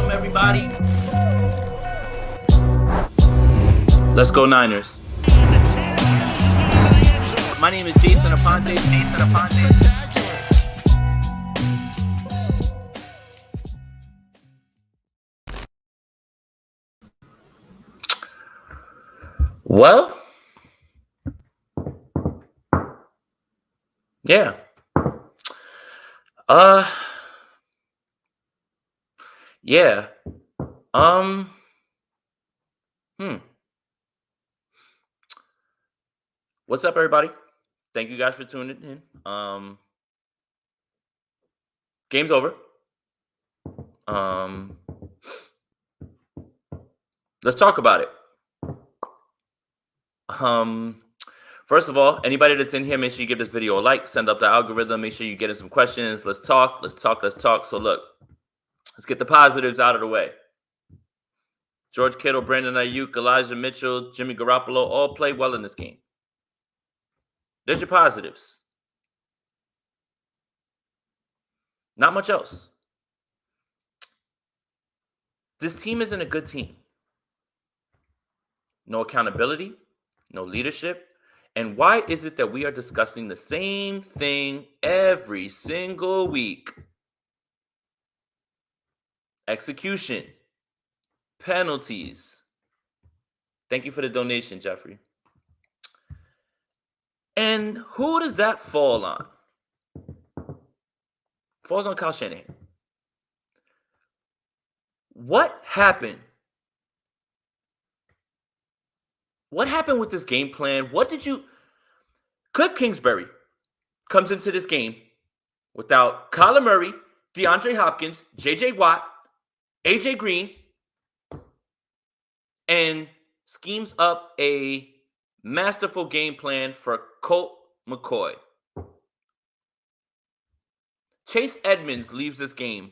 Welcome, everybody. Let's go Niners. My name is Jason Aponte. Well, yeah. Yeah. What's up, everybody? Thank you guys for tuning in. Game's over. Let's talk about it. First of all, anybody that's in here, make sure you give this video a like, send up the algorithm, make sure you get in some questions. Let's talk. So look, let's get the positives out of the way. George Kittle, Brandon Ayuk, Elijah Mitchell, Jimmy Garoppolo all played well in this game. There's your positives. Not much else. This team isn't a good team. No accountability, no leadership. And why is it that we are discussing the same thing every single week? Execution, penalties. Thank you for the donation, Jeffrey. And who does that fall on? Falls on Kyle Shanahan. What happened? What happened with this game plan? Cliff Kingsbury comes into this game without Kyler Murray, DeAndre Hopkins, J.J. Watt, A.J. Green, and schemes up a masterful game plan for Colt McCoy. Chase Edmonds leaves this game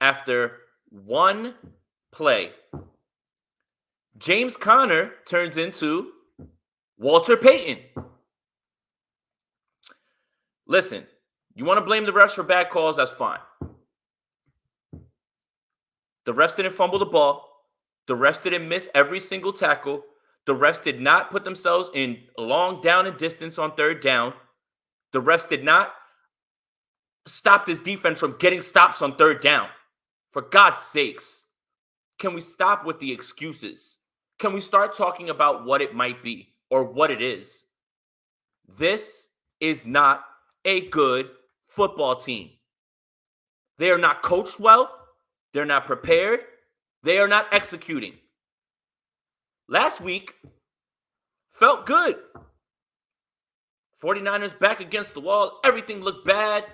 after one play. James Conner turns into Walter Payton. Listen, you want to blame the refs for bad calls, that's fine. The refs didn't fumble the ball. The refs didn't miss every single tackle. The refs did not put themselves in long down and distance on third down. The refs did not stop this defense from getting stops on third down. For God's sakes, can we stop with the excuses? Can we start talking about what it might be or what it is? This is not a good football team. They are not coached well. They're not prepared. They are not executing. Last week felt good. 49ers back against the wall. Everything looked bad.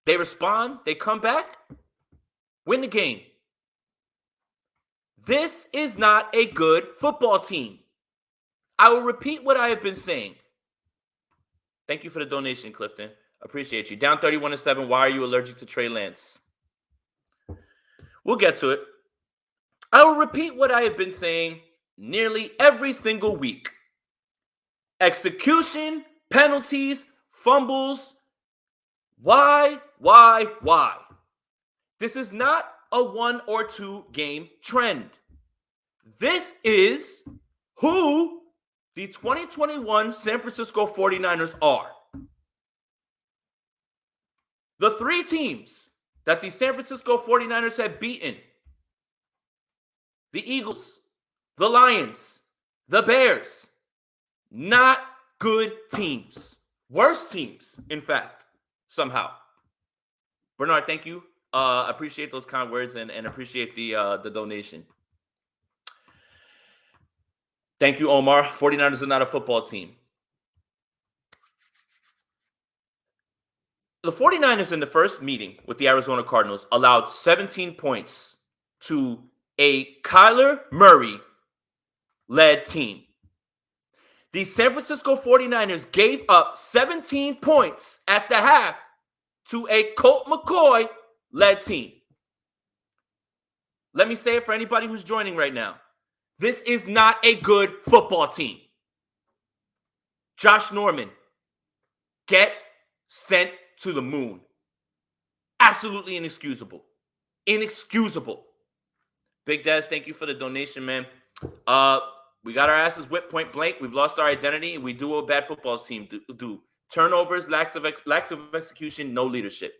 They respond. They come back. Win the game. This is not a good football team. I will repeat what I have been saying. Thank you for the donation, Clifton. Appreciate you. Down 31-7. Why are you allergic to Trey Lance? We'll get to it. I will repeat what I have been saying nearly every single week. Execution, penalties, fumbles. Why? This is not a 1 or 2 game trend. This is who the 2021 San Francisco 49ers are. The 3 teams that the San Francisco 49ers have beaten: the Eagles, the Lions, the Bears. Not good teams. Worse teams, in fact, somehow. Bernard, thank you. Appreciate those kind words and appreciate the donation. Thank you, Omar. 49ers are not a football team. The 49ers in the first meeting with the Arizona Cardinals allowed 17 points to a Kyler Murray-led team. The San Francisco 49ers gave up 17 points at the half to a Colt McCoy-led team. Let me say it for anybody who's joining right now. This is not a good football team. Josh Norman, get sent to the moon. Absolutely inexcusable. Inexcusable. Big Daz, thank you for the donation, man. We got our asses whipped point blank. We've lost our identity. We do what a bad football team do. Turnovers, lacks of execution, no leadership.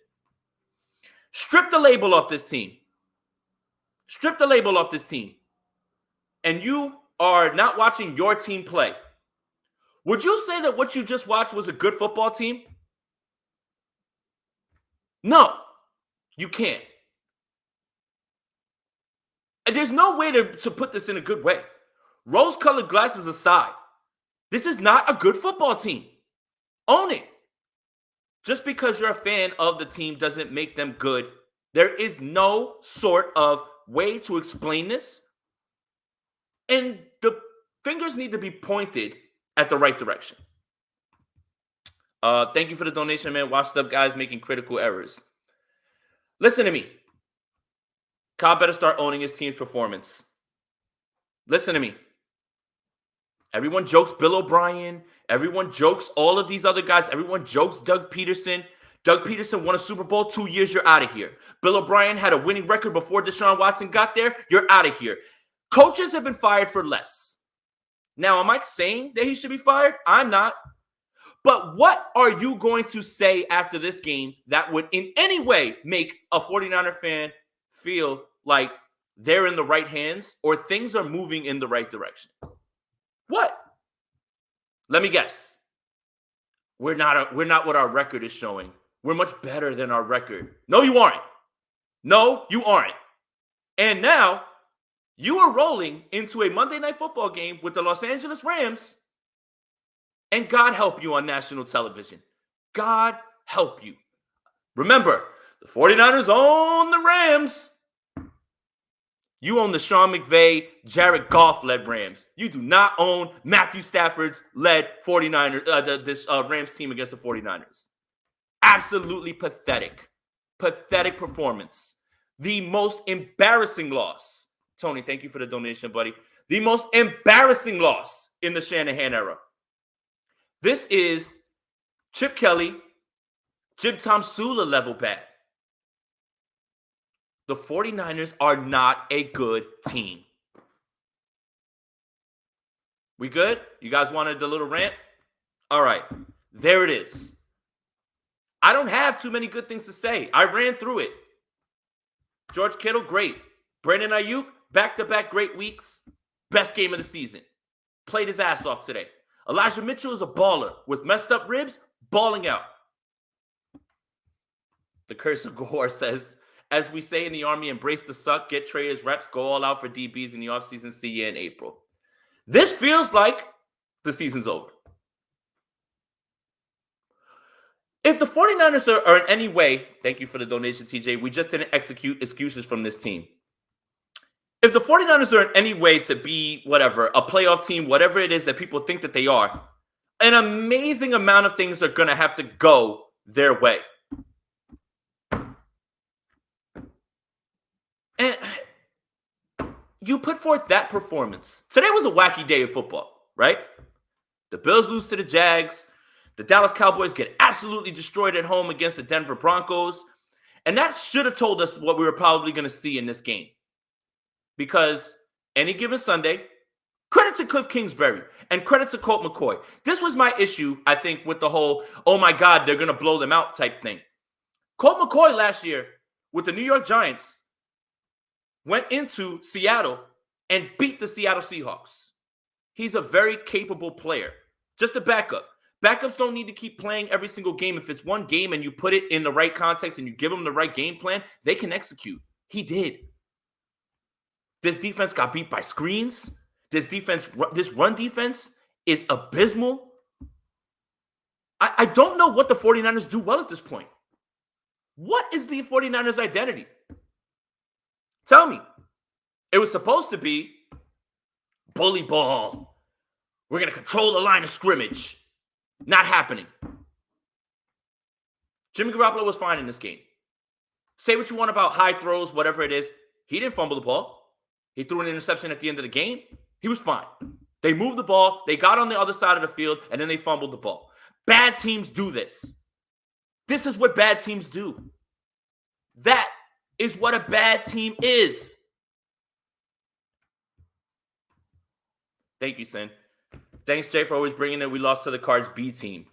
Strip the label off this team. Strip the label off this team. And you are not watching your team play. Would you say that what you just watched was a good football team? No, you can't. And there's no way to put this in a good way. Rose-colored glasses aside, this is not a good football team. Own it. Just because you're a fan of the team doesn't make them good. There is no sort of way to explain this. And the fingers need to be pointed at the right direction. Thank you for the donation, man. Washed up guys making critical errors. Listen to me. Kyle better start owning his team's performance. Listen to me. Everyone jokes Bill O'Brien. Everyone jokes all of these other guys. Everyone jokes Doug Peterson. Doug Peterson won a Super Bowl 2 years. You're out of here. Bill O'Brien had a winning record before Deshaun Watson got there. You're out of here. Coaches have been fired for less. Now, am I saying that he should be fired? I'm not. But what are you going to say after this game that would in any way make a 49er fan feel like they're in the right hands or things are moving in the right direction? What? Let me guess. We're not what our record is showing. We're much better than our record. No, you aren't. No, you aren't. And now you are rolling into a Monday Night Football game with the Los Angeles Rams, and God help you on national television. God help you. Remember, the 49ers own the Rams. You own the Sean McVay, Jared Goff-led Rams. You do not own Matthew Stafford's led 49ers, this Rams team against the 49ers. Absolutely pathetic. Pathetic performance. The most embarrassing loss. Tony, thank you for the donation, buddy. The most embarrassing loss in the Shanahan era. This is Chip Kelly, Jim Tom Sula level bad. The 49ers are not a good team. We good? You guys wanted the little rant? All right. There it is. I don't have too many good things to say. I ran through it. George Kittle, great. Brandon Ayuk, back-to-back great weeks. Best game of the season. Played his ass off today. Elijah Mitchell is a baller with messed up ribs, balling out. The Curse of Gore says, as we say in the Army, embrace the suck, get traders reps, go all out for DBs in the offseason, see you in April. This feels like the season's over. If the 49ers are in any way, thank you for the donation, TJ, we just didn't execute excuses from this team. If the 49ers are in any way to be whatever, a playoff team, whatever it is that people think that they are, an amazing amount of things are going to have to go their way. And you put forth that performance. Today was a wacky day of football, right? The Bills lose to the Jags. The Dallas Cowboys get absolutely destroyed at home against the Denver Broncos. And that should have told us what we were probably going to see in this game. Because any given Sunday, credit to Cliff Kingsbury and credit to Colt McCoy. This was my issue, I think, with the whole, oh my God, they're going to blow them out type thing. Colt McCoy last year with the New York Giants went into Seattle and beat the Seattle Seahawks. He's a very capable player. Just a backup. Backups don't need to keep playing every single game. If it's one game and you put it in the right context and you give them the right game plan, they can execute. He did. This defense got beat by screens. This run defense is abysmal. I don't know what the 49ers do well at this point. What is the 49ers' identity? Tell me. It was supposed to be bully ball. We're going to control the line of scrimmage. Not happening. Jimmy Garoppolo was fine in this game. Say what you want about high throws, whatever it is. He didn't fumble the ball. He threw an interception at the end of the game. He was fine. They moved the ball. They got on the other side of the field, and then they fumbled the ball. Bad teams do this. This is what bad teams do. That is what a bad team is. Thank you, Sin. Thanks, Jay, for always bringing it. We lost to the Cards B team.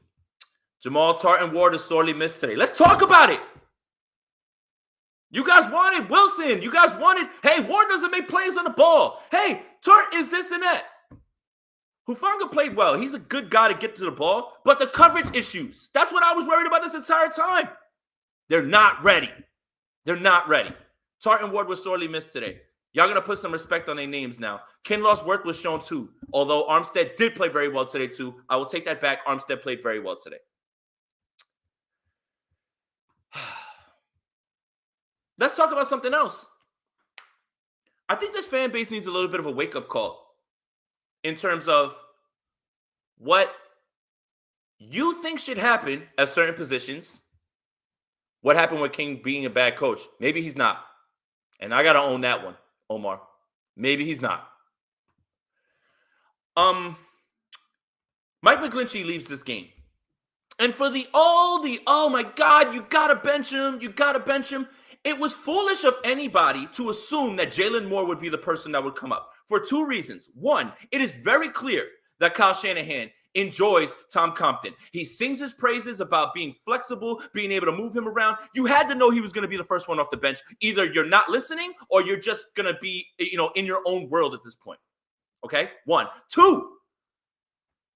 Jamal Tartan Ward is sorely missed today. Let's talk about it. You guys wanted Wilson. You guys wanted, hey, Ward doesn't make plays on the ball. Hey, Tart is this and that. Hufanga played well. He's a good guy to get to the ball, but the coverage issues. That's what I was worried about this entire time. They're not ready. They're not ready. Tartan Ward was sorely missed today. Y'all going to put some respect on their names now. Kinlaw's worth was shown too, although Armstead did play very well today too. I will take that back. Armstead played very well today. Let's talk about something else. I think this fan base needs a little bit of a wake-up call in terms of what you think should happen at certain positions. What happened with King being a bad coach? Maybe he's not. And I got to own that one, Omar. Maybe he's not. Mike McGlinchey leaves this game. And for oh my God, you got to bench him. You got to bench him. It was foolish of anybody to assume that Jalen Moore would be the person that would come up for two reasons. One, it is very clear that Kyle Shanahan enjoys Tom Compton. He sings his praises about being flexible, being able to move him around. You had to know he was going to be the first one off the bench. Either you're not listening or you're just going to be, in your own world at this point. Okay? One. Two,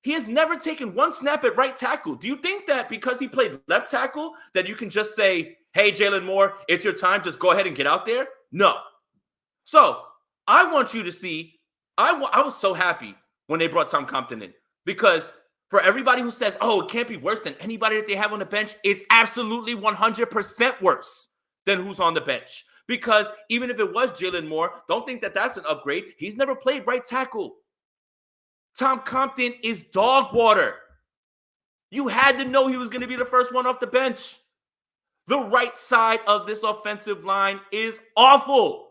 he has never taken one snap at right tackle. Do you think that because he played left tackle that you can just say, hey, Jalen Moore, it's your time. Just go ahead and get out there? No. So I want you to see, I was so happy when they brought Tom Compton in because for everybody who says, oh, it can't be worse than anybody that they have on the bench, it's absolutely 100% worse than who's on the bench. Because even if it was Jalen Moore, don't think that that's an upgrade. He's never played right tackle. Tom Compton is dog water. You had to know he was going to be the first one off the bench. The right side of this offensive line is awful.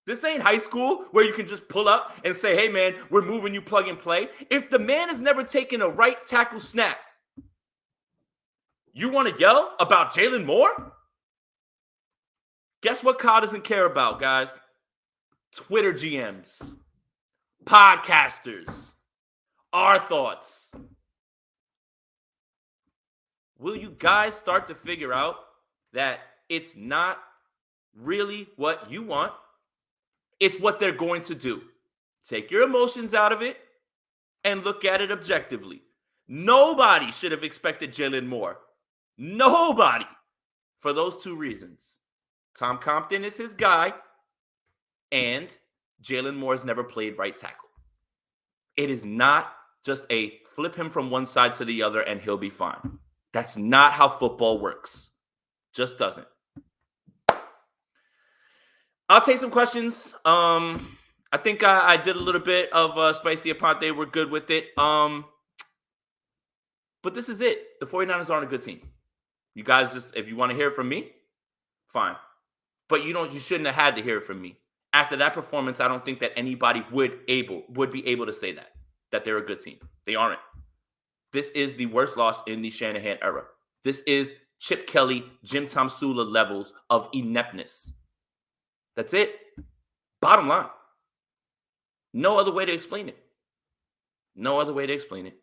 This ain't high school where you can just pull up and say, hey, man, we're moving you plug and play. If the man has never taken a right tackle snap, you want to yell about Jalen Moore? Guess what Kyle doesn't care about, guys? Twitter GMs, podcasters, our thoughts. Will you guys start to figure out that it's not really what you want? It's what they're going to do. Take your emotions out of it and look at it objectively. Nobody should have expected Jalen Moore. Nobody. For those two reasons. Tom Compton is his guy, and Jalen Moore has never played right tackle. It is not just a flip him from one side to the other and he'll be fine. That's not how football works. Just doesn't. I'll take some questions. I think I did a little bit of Spicy Aponte. We're good with it. But this is it. The 49ers aren't a good team. You guys just, if you want to hear it from me, fine. But you shouldn't have had to hear it from me. After that performance, I don't think that anybody would be able to say that they're a good team. They aren't. This is the worst loss in the Shanahan era. This is Chip Kelly, Jim Tomsula levels of ineptness. That's it. Bottom line. No other way to explain it. No other way to explain it.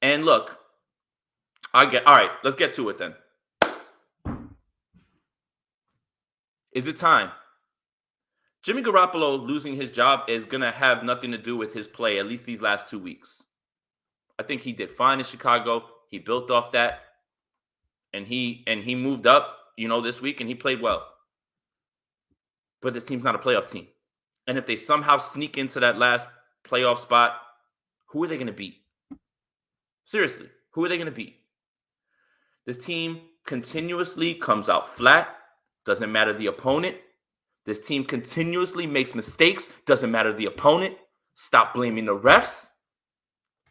And look, all right, let's get to it then. Is it time? Jimmy Garoppolo losing his job is going to have nothing to do with his play, at least these last 2 weeks. I think he did fine in Chicago. He built off that. And he moved up, this week, and he played well. But this team's not a playoff team. And if they somehow sneak into that last playoff spot, who are they going to beat? Seriously, who are they going to beat? This team continuously comes out flat. Doesn't matter the opponent. This team continuously makes mistakes. Doesn't matter the opponent. Stop blaming the refs.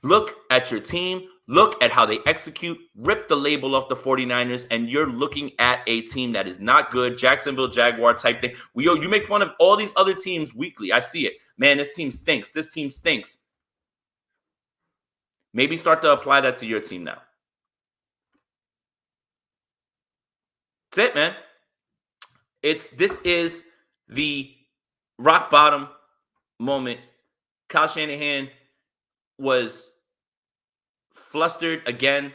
Look at your team. Look at how they execute. Rip the label off the 49ers, and you're looking at a team that is not good. Jacksonville Jaguar type thing. You make fun of all these other teams weekly. I see it. Man, this team stinks. This team stinks. Maybe start to apply that to your team now. That's it, man. This is the rock bottom moment. Kyle Shanahan was flustered again.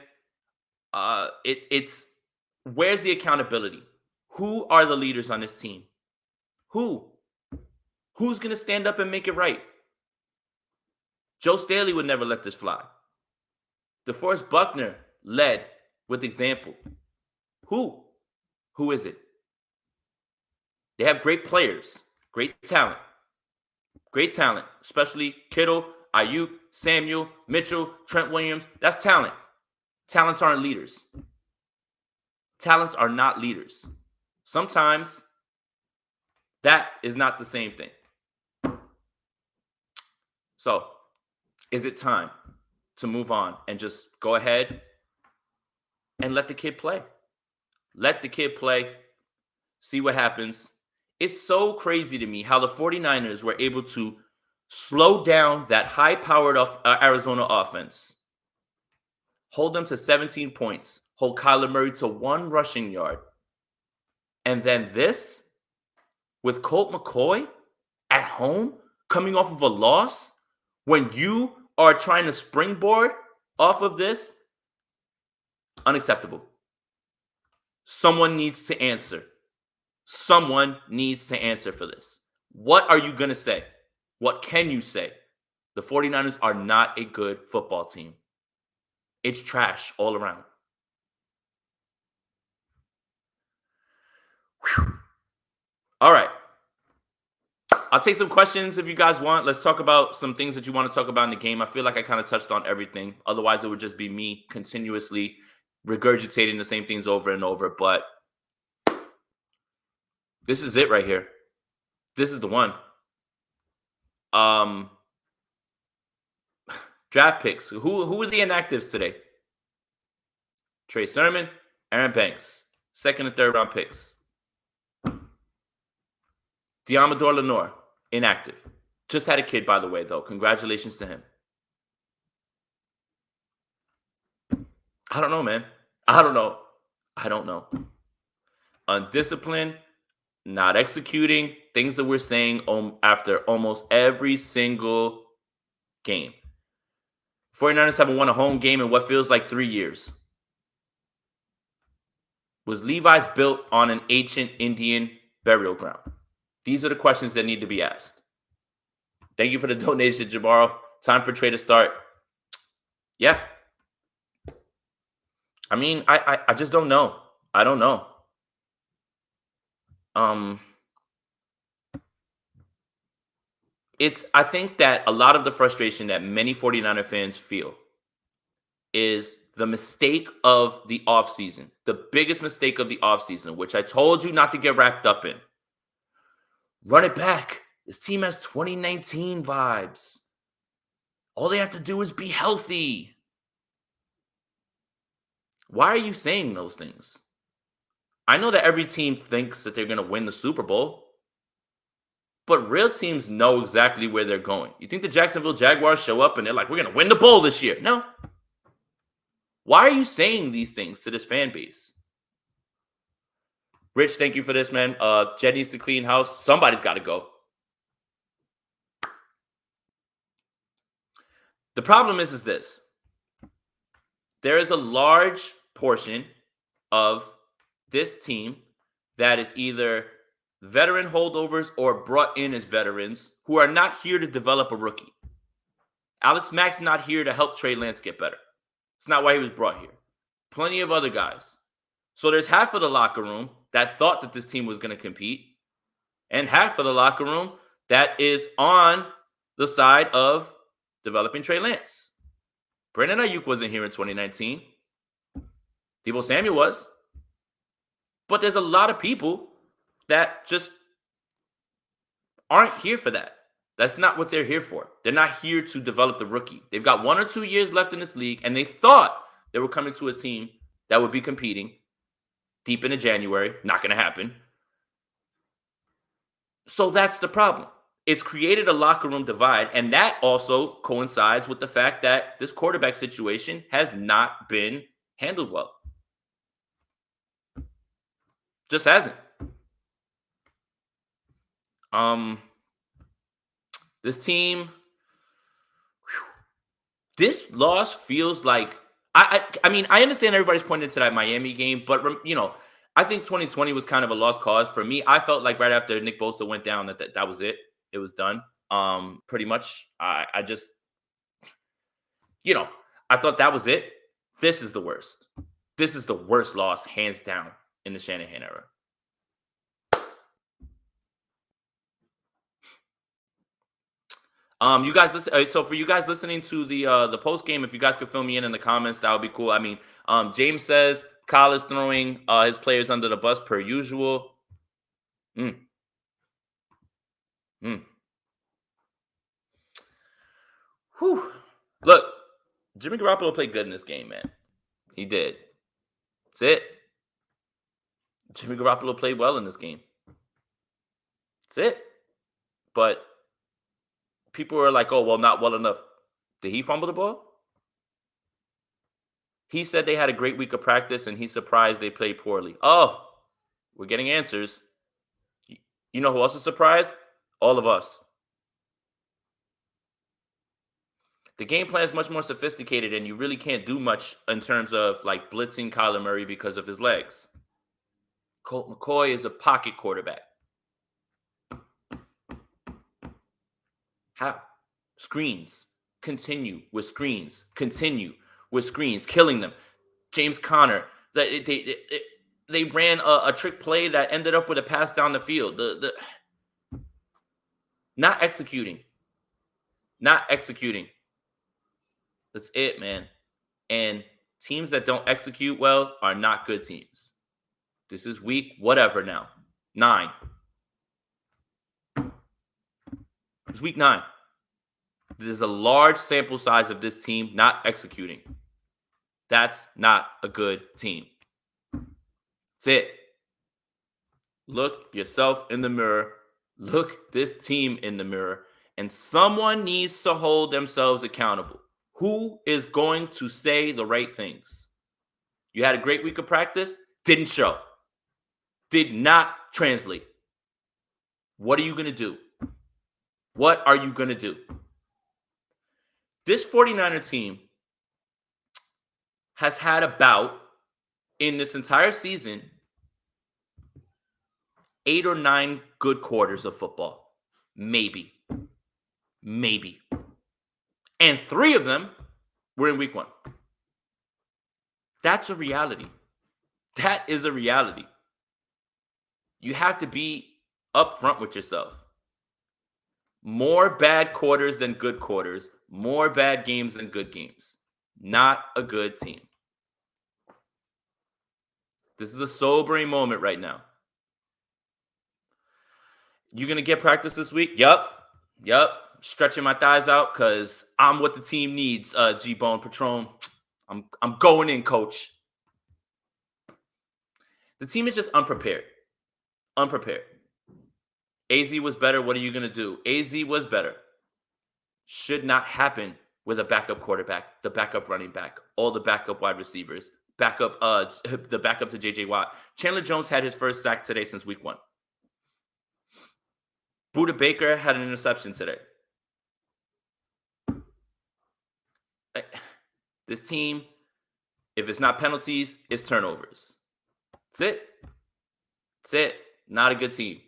It's where's the accountability? Who are the leaders on this team? Who's going to stand up and make it right? Joe Staley would never let this fly. DeForest Buckner led with example. Who is it? They have great players, great talent, especially Kittle, Ayuk, Samuel, Mitchell, Trent Williams. That's talent. Talents aren't leaders. Talents are not leaders. Sometimes that is not the same thing. So, is it time to move on and just go ahead and let the kid play? Let the kid play. See what happens. It's so crazy to me how the 49ers were able to slow down that high-powered Arizona offense, hold them to 17 points, hold Kyler Murray to 1 rushing yard, and then this with Colt McCoy at home coming off of a loss when you are trying to springboard off of this, unacceptable. Someone needs to answer. Someone needs to answer for this. What are you going to say? What can you say? The 49ers are not a good football team. It's trash all around. Whew. All right. I'll take some questions if you guys want. Let's talk about some things that you want to talk about in the game. I feel like I kind of touched on everything. Otherwise, it would just be me continuously regurgitating the same things over and over. But this is it right here. This is the one. Draft picks. Who are the inactives today? Trey Sermon, Aaron Banks. 2nd and 3rd round picks. Diamador Lenore, inactive. Just had a kid, by the way, though. Congratulations to him. I don't know, man. I don't know. Undisciplined, not executing, things that we're saying after almost every single game. 49ers haven't won a home game in what feels like 3 years. Was Levi's built on an ancient Indian burial ground? These are the questions that need to be asked. Thank you for the donation, Jabaro. Time for trade to start. Yeah. I mean, I just don't know. I don't know. I think that a lot of the frustration that many 49er fans feel is the mistake of the offseason. The biggest mistake of the offseason, which I told you not to get wrapped up in. Run it back. This team has 2019 vibes. All they have to do is be healthy. Why are you saying those things? I know that every team thinks that they're going to win the Super Bowl, but real teams know exactly where they're going. You think the Jacksonville Jaguars show up and they're like, we're going to win the bowl this year? No. Why are you saying these things to this fan base? Rich, thank you for this, man. Jed needs to clean house. Somebody's got to go. The problem is this. There is a large portion of this team that is either veteran holdovers or brought in as veterans who are not here to develop a rookie. Alex Mack's not here to help Trey Lance get better. It's not why he was brought here. Plenty of other guys. So there's half of the locker room that thought that this team was going to compete, and half of the locker room that is on the side of developing Trey Lance. Brandon Ayuk wasn't here in 2019. Deebo Samuel was. But there's a lot of people that just aren't here for that. That's not what they're here for. They're not here to develop the rookie. They've got 1 or 2 years left in this league, and they thought they were coming to a team that would be competing deep into January. Not going to happen. So that's the problem. It's created a locker room divide, and that also coincides with the fact that this quarterback situation has not been handled well. Just hasn't. This team, this loss feels like I mean, I understand everybody's pointing to that Miami game, but I think 2020 was kind of a lost cause for me. I felt like right after Nick Bosa went down that was it. It was done. Pretty much. I just, I thought that was it. This is the worst. This is the worst loss, hands down, in the Shanahan era. You guys listen. So for you guys listening to the post game, if you guys could fill me in the comments, that would be cool. I mean, James says Kyle is throwing his players under the bus per usual. Mm. Whew. Look, Jimmy Garoppolo played good in this game, man. He did. That's it. Jimmy Garoppolo played well in this game. That's it. But people are like, oh, well, not well enough. Did he fumble the ball? He said they had a great week of practice, and he's surprised they played poorly. Oh, we're getting answers. You know who else is surprised? All of us. The game plan is much more sophisticated, and you really can't do much in terms of like blitzing Kyler Murray because of his legs. Colt McCoy is a pocket quarterback. How? Screens. Continue with screens. Continue with screens. Killing them. James Conner. They ran a trick play that ended up with a pass down the field. Not executing. Not executing. That's it, man. And teams that don't execute well are not good teams. This is week whatever now. 9. It's week 9. There's a large sample size of this team not executing. That's not a good team. That's it. Look yourself in the mirror. Look this team in the mirror. And someone needs to hold themselves accountable. Who is going to say the right things? You had a great week of practice. Didn't show. Did not translate. What are you going to do? What are you going to do? This 49er team has had about, in this entire season, 8 or 9 good quarters of football. Maybe. And 3 of them were in week 1. That's a reality. That is a reality. You have to be upfront with yourself. More bad quarters than good quarters. More bad games than good games. Not a good team. This is a sobering moment right now. You going to get practice this week? Yup. Stretching my thighs out because I'm what the team needs, G-Bone Patron. I'm going in, coach. The team is just unprepared. AZ was better. What are you going to do? AZ was better. Should not happen with a backup quarterback, the backup running back, all the backup wide receivers, the backup to J.J. Watt. Chandler Jones had his first sack today since week 1. Budda Baker had an interception today. This team, if it's not penalties, it's turnovers. That's it. Not a good team.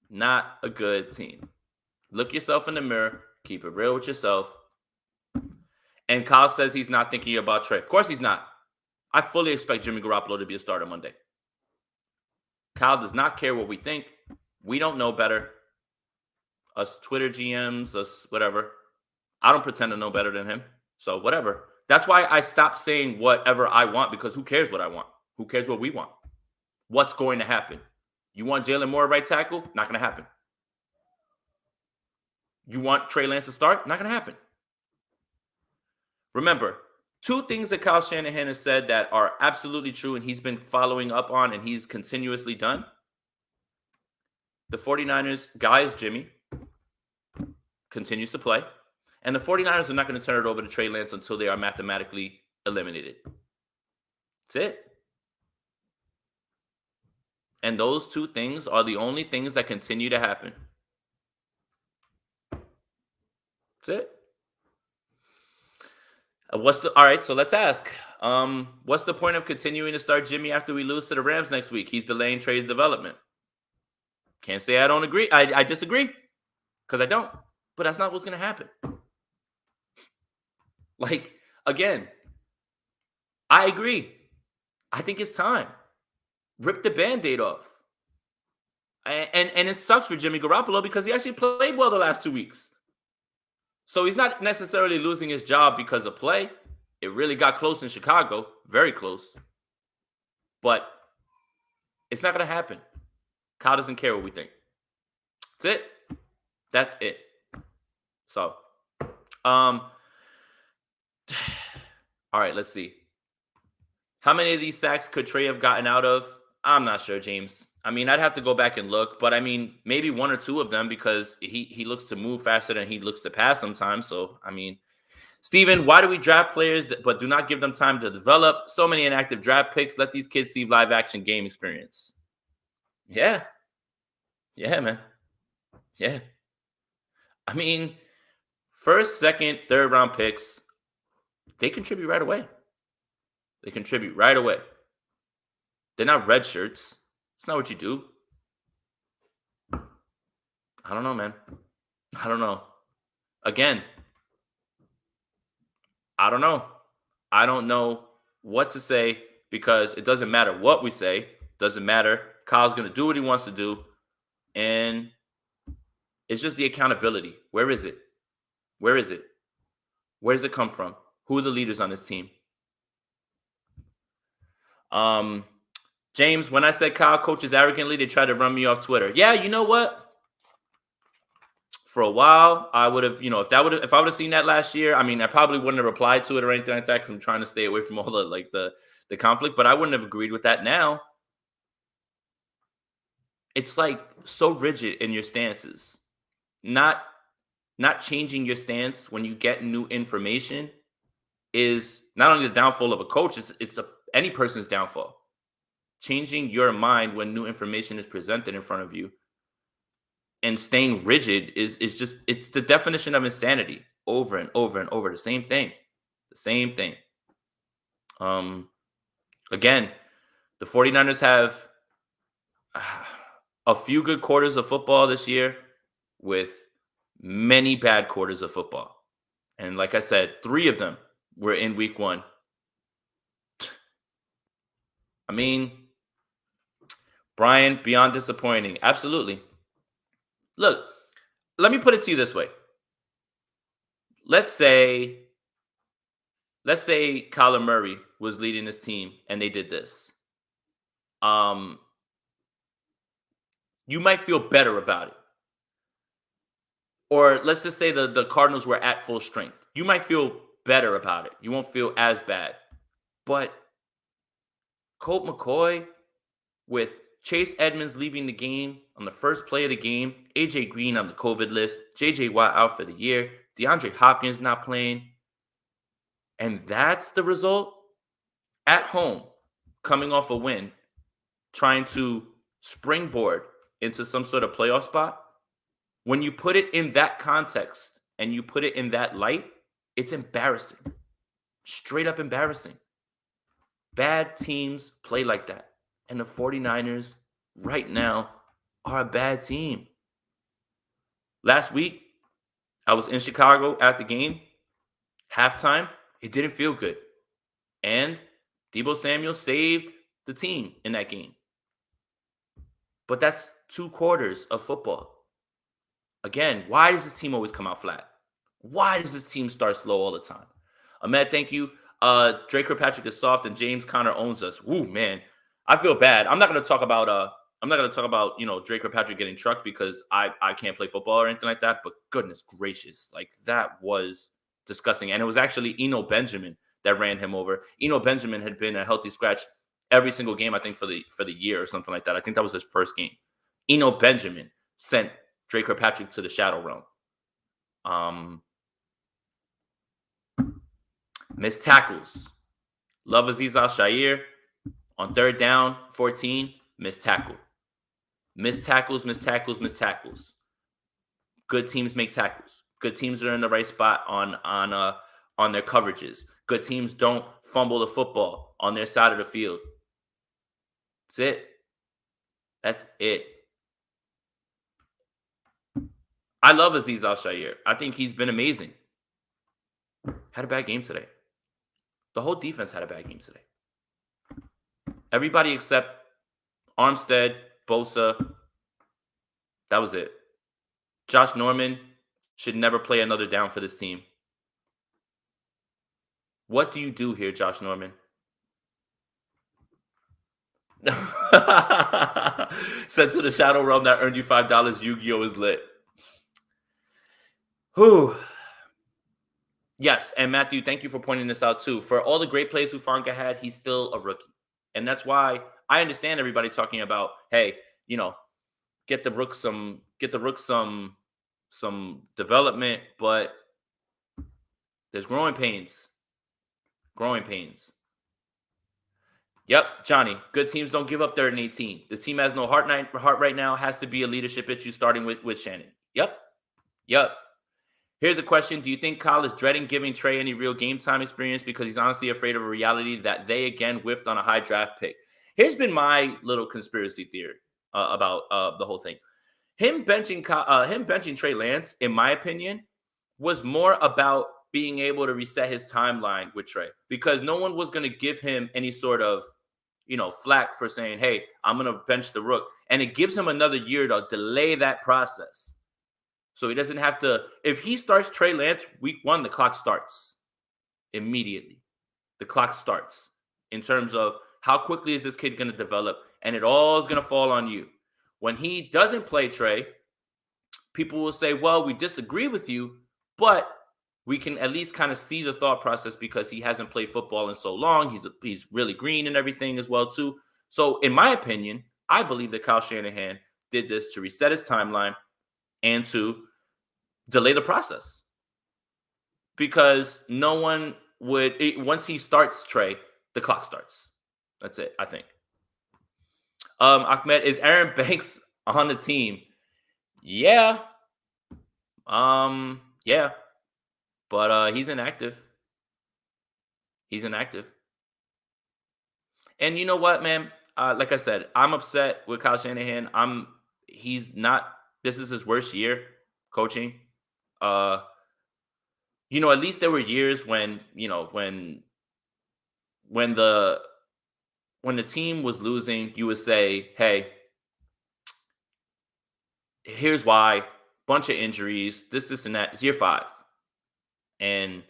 Not a good team. Look yourself in the mirror. Keep it real with yourself. And Kyle says he's not thinking about Trey. Of course he's not. I fully expect Jimmy Garoppolo to be a starter Monday. Kyle does not care what we think. We don't know better. Us Twitter GMs, us whatever. I don't pretend to know better than him. So whatever. That's why I stopped saying whatever I want, because who cares what I want? Who cares what we want? What's going to happen? You want Jalen Moore right tackle? Not going to happen. You want Trey Lance to start? Not going to happen. Remember, 2 things that Kyle Shanahan has said that are absolutely true and he's been following up on and he's continuously done. The 49ers guy is Jimmy. Continues to play. And the 49ers are not going to turn it over to Trey Lance until they are mathematically eliminated. That's it. And those two things are the only things that continue to happen. That's it. All right? So let's ask. What's the point of continuing to start Jimmy after we lose to the Rams next week? He's delaying trades development. Can't say I don't agree. I disagree because I don't. But that's not what's going to happen. Like, again, I agree. I think it's time. Rip the Band-Aid off. And it sucks for Jimmy Garoppolo because he actually played well the last 2 weeks. So he's not necessarily losing his job because of play. It really got close in Chicago, very close. But it's not going to happen. Kyle doesn't care what we think. That's it. That's it. So, all right, let's see. How many of these sacks could Trey have gotten out of? I'm not sure, James. I mean, I'd have to go back and look, but I mean, maybe one or two of them because he looks to move faster than he looks to pass sometimes. So, I mean, Steven, why do we draft players but do not give them time to develop? So many inactive draft picks. Let these kids see live action game experience. Yeah. Yeah, man. Yeah. I mean, first, second, third round picks, they contribute right away. They contribute right away. They're not red shirts. It's not what you do. I don't know, man. I don't know. Again, I don't know. I don't know what to say because it doesn't matter what we say. Doesn't matter. Kyle's going to do what he wants to do. And it's just the accountability. Where is it? Where is it? Where does it come from? Who are the leaders on this team? James, when I said Kyle coaches arrogantly, they tried to run me off Twitter. Yeah, you know what? For a while, I would have, if I would have seen that last year, I mean, I probably wouldn't have replied to it or anything like that because I'm trying to stay away from all the conflict, but I wouldn't have agreed with that now. It's like so rigid in your stances. Not changing your stance when you get new information is not only the downfall of a coach, it's any person's downfall. Changing your mind when new information is presented in front of you and staying rigid is just, it's the definition of insanity over and over and over. The same thing. Again, the 49ers have a few good quarters of football this year with many bad quarters of football. And like I said, 3 of them were in week 1. I mean, Brian, beyond disappointing. Absolutely. Look, let me put it to you this way. Let's say Kyler Murray was leading this team and they did this. You might feel better about it. Or let's just say the Cardinals were at full strength. You might feel better about it. You won't feel as bad. But Colt McCoy with Chase Edmonds leaving the game on the first play of the game, AJ Green on the COVID list, JJ Watt out for the year, DeAndre Hopkins not playing. And that's the result at home, coming off a win, trying to springboard into some sort of playoff spot. When you put it in that context and you put it in that light, it's embarrassing. Straight up embarrassing. Bad teams play like that. And the 49ers right now are a bad team. Last week, I was in Chicago at the game. Halftime, it didn't feel good. And Deebo Samuel saved the team in that game. But that's 2 quarters of football. Again, why does this team always come out flat? Why does this team start slow all the time? Ahmed, thank you. Drake Kirkpatrick is soft and James Conner owns us. Ooh, man. I feel bad. I'm not going to talk about Drake Kirkpatrick getting trucked because I can't play football or anything like that, but goodness gracious, like that was disgusting. And it was actually Eno Benjamin that ran him over. Eno Benjamin had been a healthy scratch every single game, I think, for the year or something like that. I think that was his first game. Eno Benjamin sent Drake Kirkpatrick to the shadow realm. Missed tackles. Love Aziz Al-Shaair on 3rd down, 14, missed tackle. Missed tackles, missed tackles, missed tackles. Good teams make tackles. Good teams are in the right spot on their coverages. Good teams don't fumble the football on their side of the field. That's it. That's it. I love Aziz Al-Shaair. I think he's been amazing. Had a bad game today. The whole defense had a bad game today. Everybody except Armstead, Bosa. That was it. Josh Norman should never play another down for this team. What do you do here, Josh Norman? Sent to the Shadow Realm that earned you $5. Yu-Gi-Oh! Is lit. Whew. Yes, and Matthew, thank you for pointing this out too. For all the great plays Hufanga had, he's still a rookie. And that's why I understand everybody talking about, hey, get the Rook some development, but there's growing pains. Growing pains. Yep, Johnny. Good teams don't give up 3rd and 18. This team has no heart right now. Has to be a leadership issue starting with Shannon. Yep. Here's a question. Do you think Kyle is dreading giving Trey any real game time experience because he's honestly afraid of a reality that they again whiffed on a high draft pick? Here's been my little conspiracy theory about the whole thing. Him benching Trey Lance, in my opinion, was more about being able to reset his timeline with Trey because no one was going to give him any sort of, flack for saying, hey, I'm going to bench the Rook. And it gives him another year to delay that process. So he doesn't have to, if he starts Trey Lance week 1, the clock starts immediately. The clock starts in terms of how quickly is this kid going to develop, and it all is going to fall on you. When he doesn't play Trey, people will say, well, we disagree with you, but we can at least kind of see the thought process because he hasn't played football in so long. He's really green and everything as well, too. So in my opinion, I believe that Kyle Shanahan did this to reset his timeline and to delay the process. Because no one would, once he starts Trey, the clock starts. That's it, I think. Ahmed, is Aaron Banks on the team? Yeah. Yeah. But he's inactive. And you know what, man? Like I said, I'm upset with Kyle Shanahan. This is his worst year coaching. At least there were years when the team was losing, you would say, hey, here's why. Bunch of injuries, this, and that. It's year 5. And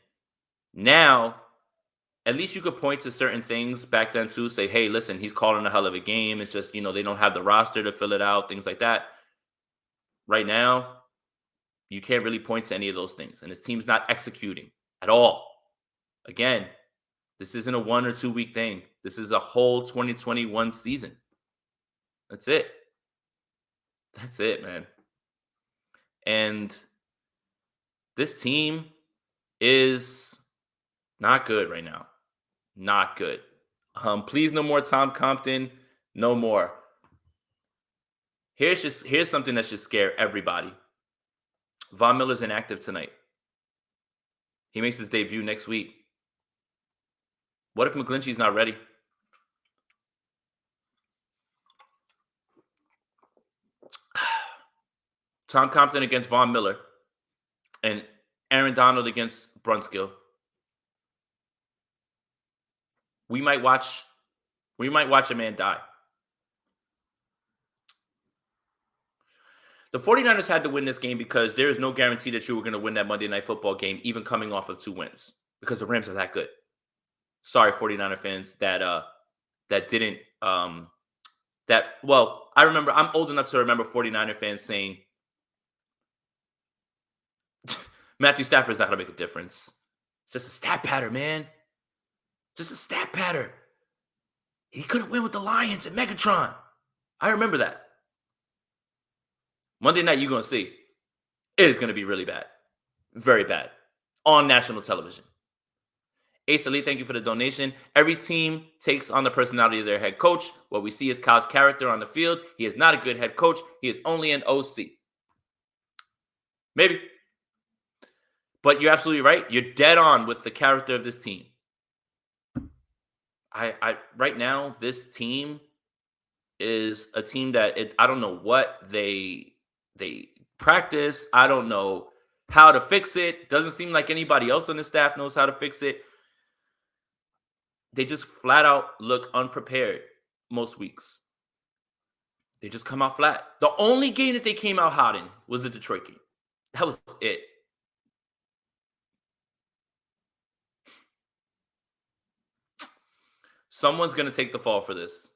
now, at least you could point to certain things back then too. Say, hey, listen, he's calling a hell of a game. It's just, they don't have the roster to fill it out, things like that. Right now, you can't really point to any of those things. And his team's not executing at all. Again, this isn't a 1 or 2 week thing. This is a whole 2021 season. That's it. That's it, man. And this team is not good right now. Not good. Please, no more Tom Compton. No more. Here's something that should scare everybody. Von Miller's inactive tonight. He makes his debut next week. What if McGlinchey's not ready? Tom Compton against Von Miller and Aaron Donald against Brunskill. We might watch a man die. The 49ers had to win this game because there is no guarantee that you were going to win that Monday Night Football game, even coming off of 2 wins, because the Rams are that good. Sorry, 49er fans I remember, I'm old enough to remember 49er fans saying, Matthew Stafford's not going to make a difference. It's just a stat pattern, man. Just a stat pattern. He couldn't win with the Lions at Megatron. I remember that. Monday night, you're going to see. It is going to be really bad. Very bad. On national television. Ace Ali, thank you for the donation. Every team takes on the personality of their head coach. What we see is Kyle's character on the field. He is not a good head coach. He is only an OC. Maybe. But you're absolutely right. You're dead on with the character of this team. I right now, this team is a team that I don't know what they practice. I don't know how to fix it. Doesn't seem like anybody else on the staff knows how to fix it. They just flat out look unprepared most weeks. They just come out flat. The only game that they came out hot in was the Detroit game. That was it. Someone's going to take the fall for this.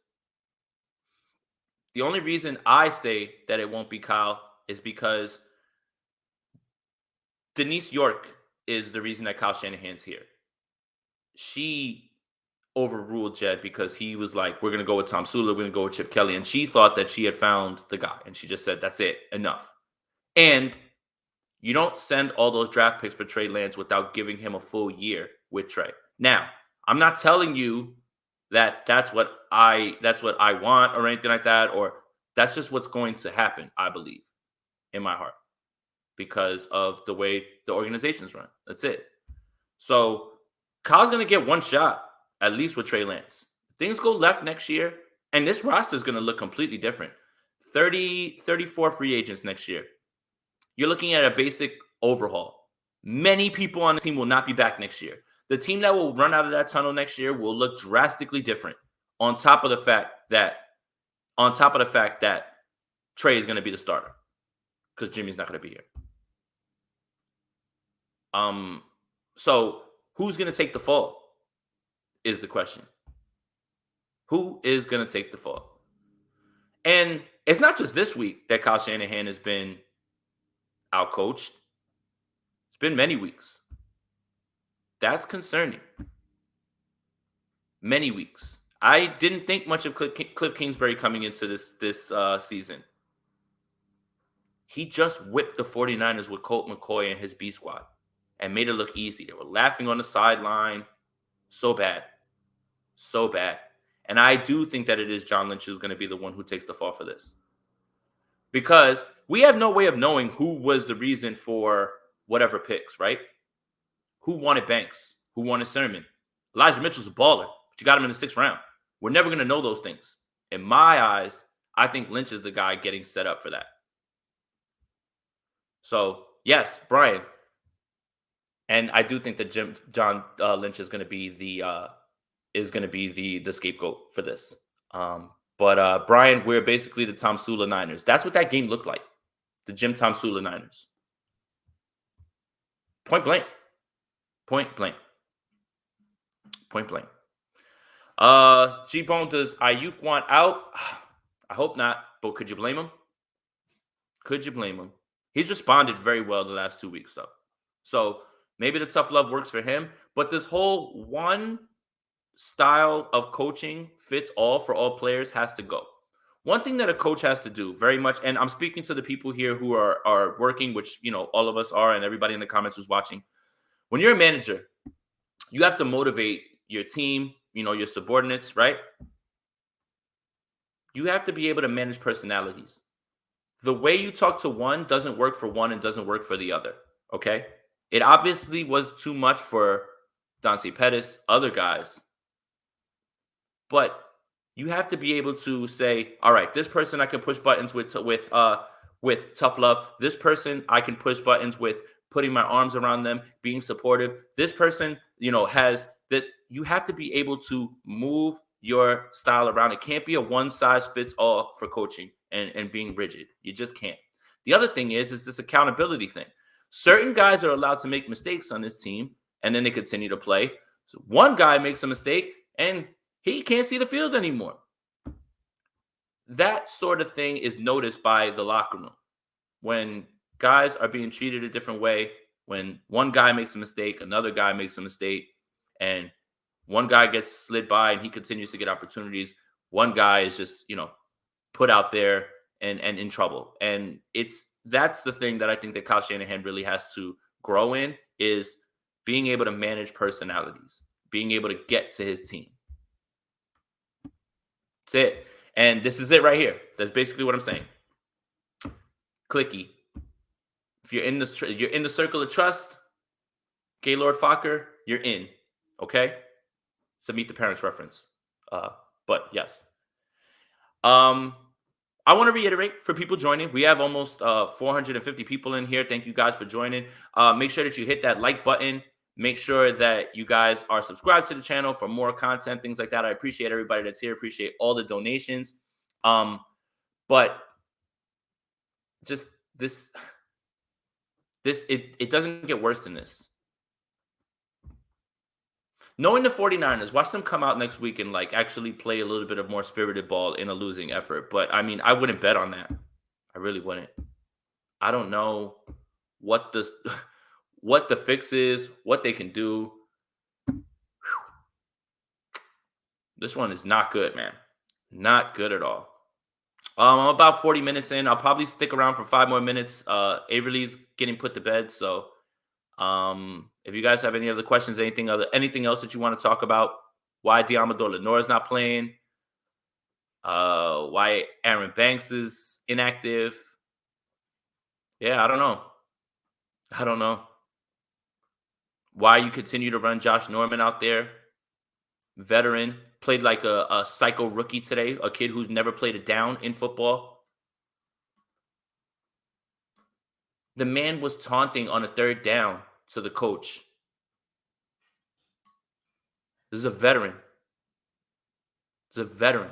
The only reason I say that it won't be Kyle is because Denise York is the reason that Kyle Shanahan's here. She overruled Jed because he was like, we're going to go with Tom Sula, we're going to go with Chip Kelly. And she thought that she had found the guy. And she just said, that's it, enough. And you don't send all those draft picks for Trey Lance without giving him a full year with Trey. Now, I'm not telling you that that's what I want or anything like that, or that's just what's going to happen, I believe, in my heart, because of the way the organization's run. That's it. So Kyle's going to get one shot, at least with Trey Lance. Things go left next year, and this roster is going to look completely different. 34 free agents next year. You're looking at a basic overhaul. Many people on the team will not be back next year. The team that will run out of that tunnel next year will look drastically different. On top of the fact that Trey is going to be the starter because Jimmy's not going to be here. So who's going to take the fall is the question. Who is going to take the fall? And it's not just this week that Kyle Shanahan has been outcoached. It's been many weeks. That's concerning. Many weeks. I didn't think much of Cliff Kingsbury coming into this season. He just whipped the 49ers with Colt McCoy and his B squad and made it look easy. They were laughing on the sideline. So bad. So bad. And I do think that it is John Lynch who's going to be the one who takes the fall for this. Because we have no way of knowing who was the reason for whatever picks, right? Who wanted Banks? Who wanted Sermon? Elijah Mitchell's a baller, but you got him in the 6th round. We're never going to know those things. In my eyes, I think Lynch is the guy getting set up for that. So, yes, Brian. And I do think that John Lynch is going to be the scapegoat for this. But Brian, we're basically the Tom Sula Niners. That's what that game looked like. The Jim Tom Sula Niners. Point blank. Point blank. Point blank. G-Bone, does Ayuk want out? I hope not, but could you blame him? Could you blame him? He's responded very well the last 2 weeks, though. So maybe the tough love works for him, but this whole one style of coaching fits all for all players has to go. One thing that a coach has to do very much, and I'm speaking to the people here who are working, which, all of us are, and everybody in the comments who's watching. When you're a manager, you have to motivate your team, your subordinates, right? You have to be able to manage personalities. The way you talk to one doesn't work for one and doesn't work for the other, okay? It obviously was too much for Dante Pettis, other guys. But you have to be able to say, all right, this person I can push buttons with tough love. This person I can push buttons with putting my arms around them, being supportive. This person, has this. You have to be able to move your style around. It can't be a one-size-fits-all for coaching and being rigid. You just can't. The other thing is this accountability thing. Certain guys are allowed to make mistakes on this team, and then they continue to play. So one guy makes a mistake, and he can't see the field anymore. That sort of thing is noticed by the locker room. When guys are being treated a different way, when one guy makes a mistake, another guy makes a mistake, and one guy gets slid by and he continues to get opportunities, one guy is just, put out there and in trouble. And that's the thing that I think that Kyle Shanahan really has to grow in, is being able to manage personalities, being able to get to his team. That's it. And this is it right here. That's basically what I'm saying. Clicky. If you're in the circle of trust, Gaylord Fokker, you're in. Okay? It's a Meet the Parents reference. But yes. I want to reiterate for people joining, we have almost 450 people in here. Thank you guys for joining. Make sure that you hit that like button. Make sure that you guys are subscribed to the channel for more content, things like that. I appreciate everybody that's here. Appreciate all the donations. But just it doesn't get worse than this. Knowing the 49ers, watch them come out next week and like actually play a little bit of more spirited ball in a losing effort. But I mean, I wouldn't bet on that. I really wouldn't. I don't know what the fix is, what they can do. This one is not good, man. Not good at all. I'm about 40 minutes in. I'll probably stick around for 5 more minutes. Averly's getting put to bed, so if you guys have any other questions, anything else that you want to talk about, why Diamador Lenoir is not playing, why Aaron Banks is inactive. Yeah, I don't know. Why you continue to run Josh Norman out there, veteran, played like a psycho rookie today, a kid who's never played a down in football. The man was taunting on a 3rd down to the coach. This is a veteran. It's a veteran.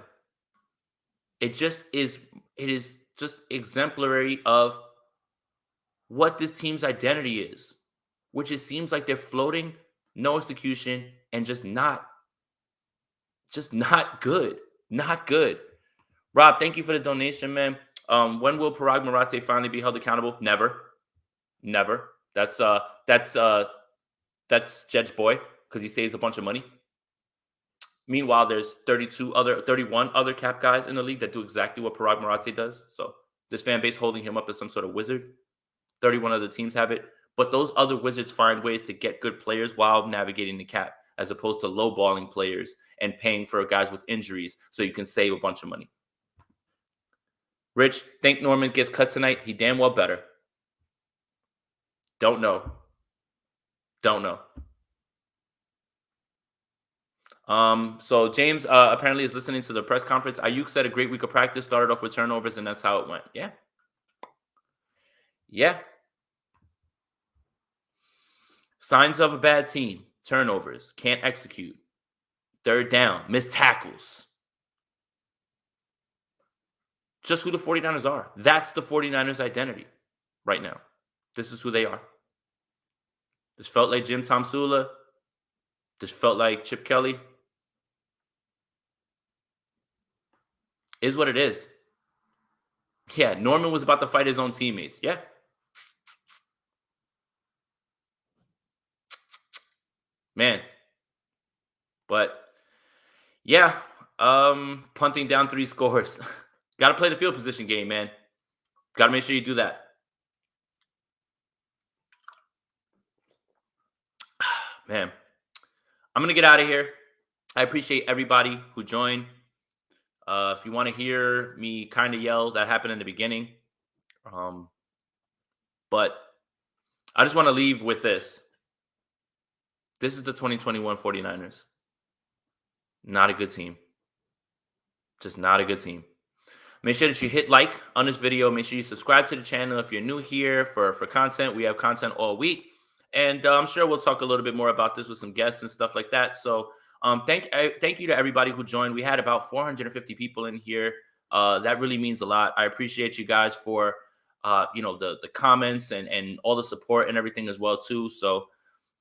It is just exemplary of what this team's identity is, which it seems like they're floating, no execution, and just not good. Not good. Rob, thank you for the donation, man. When will Parag Marate finally be held accountable? Never. That's Jed's boy because he saves a bunch of money. Meanwhile, there's 31 other cap guys in the league that do exactly what Parag Marate does. So this fan base holding him up as some sort of wizard. 31 other teams have it. But those other wizards find ways to get good players while navigating the cap, as opposed to lowballing players and paying for guys with injuries so you can save a bunch of money. Rich, think Norman gets cut tonight? He damn well better. Don't know. So James apparently is listening to the press conference. Ayuk said a great week of practice, started off with turnovers, and that's how it went. Yeah. Signs of a bad team: turnovers, can't execute, 3rd down, missed tackles. Just who the 49ers are. That's the 49ers identity right now. This is who they are. This felt like Jim Tomsula. This felt like Chip Kelly. Is what it is. Yeah, Norman was about to fight his own teammates. Yeah. Man. But yeah, punting down 3 scores. Got to play the field position game, man. Got to make sure you do that. Man, I'm going to get out of here. I appreciate everybody who joined. If you want to hear me kind of yell, that happened in the beginning. But I just want to leave with this. This is the 2021 49ers. Not a good team. Just not a good team. Make sure that you hit like on this video. Make sure you subscribe to the channel if you're new here for content. We have content all week. And I'm sure we'll talk a little bit more about this with some guests and stuff like that. So thank you to everybody who joined. We had about 450 people in here. That really means a lot. I appreciate you guys for the comments and all the support and everything as well too. So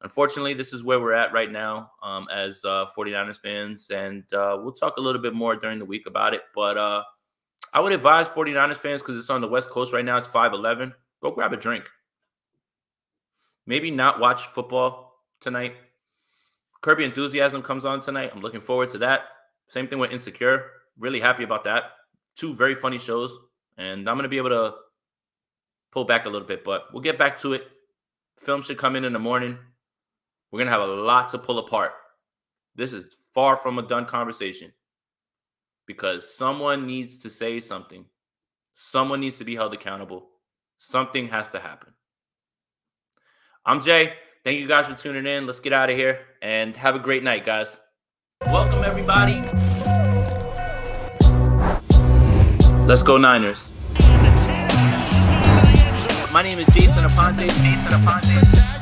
unfortunately, this is where we're at right now as 49ers fans. And we'll talk a little bit more during the week about it. But I would advise 49ers fans, because it's on the West Coast right now, it's 5:11. Go grab a drink. Maybe not watch football tonight. Kirby Enthusiasm comes on tonight. I'm looking forward to that. Same thing with Insecure. Really happy about that. 2 very funny shows. And I'm going to be able to pull back a little bit. But we'll get back to it. Film should come in the morning. We're going to have a lot to pull apart. This is far from a done conversation because someone needs to say something. Someone needs to be held accountable. Something has to happen. I'm Jay. Thank you guys for tuning in. Let's get out of here and have a great night, guys. Welcome, everybody. Let's go Niners. My name is Jason Aponte.